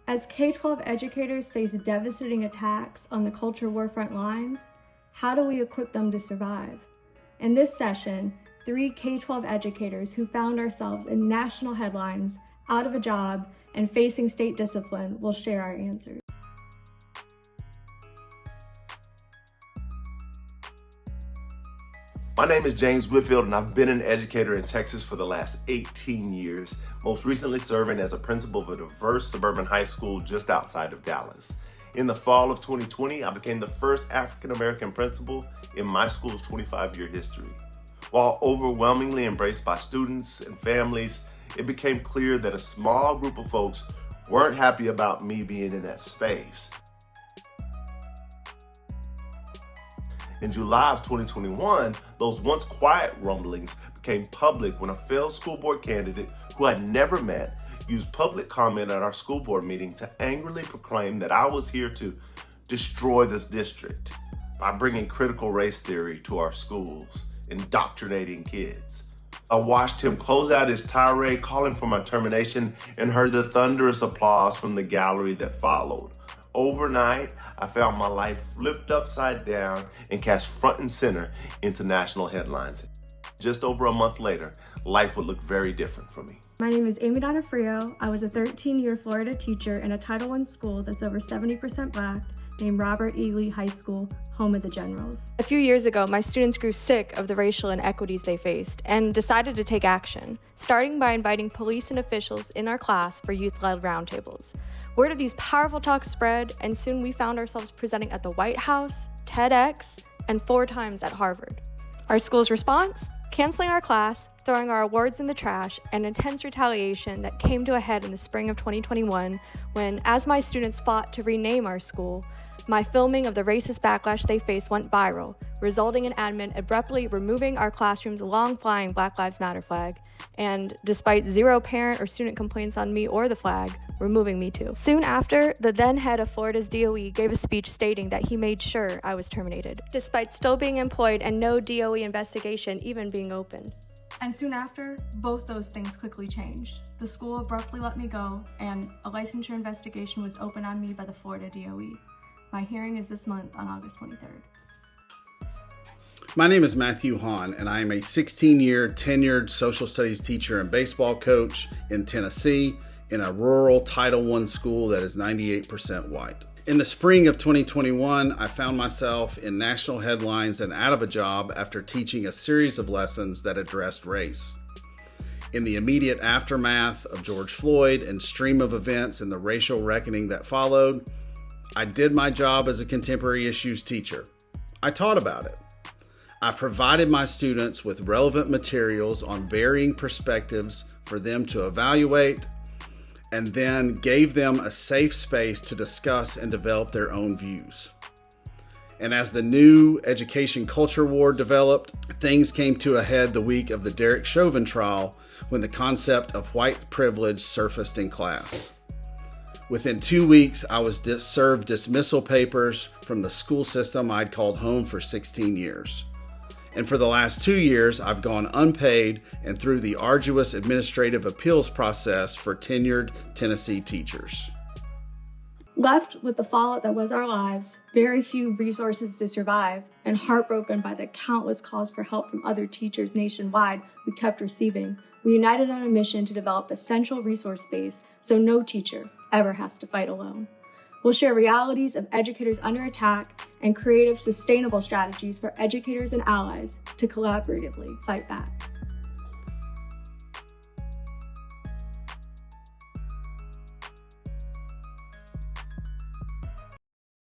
As K-12 educators face devastating attacks on the culture war front lines, how do we equip them to survive? In this session, 3 K-12 educators who found ourselves in national headlines, out of a job, and facing state discipline will share our answers. My name is James Whitfield, and I've been an educator in Texas for the last 18 years, most recently serving as a principal of a diverse suburban high school just outside of Dallas. In the fall of 2020, I became the first African-American principal in my school's 25-year history. While overwhelmingly embraced by students and families, it became clear that a small group of folks weren't happy about me being in that space. In July of 2021, those once quiet rumblings became public when a failed school board candidate who I'd never met used public comment at our school board meeting to angrily proclaim that I was here to destroy this district by bringing critical race theory to our schools, indoctrinating kids. I watched him close out his tirade calling for my termination and heard the thunderous applause from the gallery that followed. Overnight, I found my life flipped upside down and cast front and center into national headlines. Just over a month later, life would look very different for me. My name is Amy Donna Frio. I was a 13-year Florida teacher in a Title I school that's over 70% Black, named Robert E. Lee High School, home of the Generals. A few years ago, my students grew sick of the racial inequities they faced and decided to take action, starting by inviting police and officials in our class for youth-led roundtables. Word of these powerful talks spread, and soon we found ourselves presenting at the White House, TEDx, and 4 times at Harvard. Our school's response? Canceling our class, throwing our awards in the trash, and intense retaliation that came to a head in the spring of 2021 when, as my students fought to rename our school, my filming of the racist backlash they faced went viral, resulting in admin abruptly removing our classroom's long-flying Black Lives Matter flag, and despite 0 parent or student complaints on me or the flag, removing me too. Soon after, the then head of Florida's DOE gave a speech stating that he made sure I was terminated, despite still being employed and no DOE investigation even being opened. And soon after, both those things quickly changed. The school abruptly let me go, and a licensure investigation was opened on me by the Florida DOE. My hearing is this month on August 23rd. My name is Matthew Hahn, and I am a 16-year tenured social studies teacher and baseball coach in Tennessee in a rural Title I school that is 98% white. In the spring of 2021, I found myself in national headlines and out of a job after teaching a series of lessons that addressed race. In the immediate aftermath of George Floyd and stream of events and the racial reckoning that followed, I did my job as a contemporary issues teacher. I taught about it. I provided my students with relevant materials on varying perspectives for them to evaluate, and then gave them a safe space to discuss and develop their own views. And as the new education culture war developed, things came to a head the week of the Derek Chauvin trial when the concept of white privilege surfaced in class. Within 2 weeks, I was served dismissal papers from the school system I'd called home for 16 years. And for the last 2 years, I've gone unpaid and through the arduous administrative appeals process for tenured Tennessee teachers. Left with the fallout that was our lives, very few resources to survive, and heartbroken by the countless calls for help from other teachers nationwide we kept receiving, we united on a mission to develop a central resource base so no teacher ever has to fight alone. We'll share realities of educators under attack and creative, sustainable strategies for educators and allies to collaboratively fight back.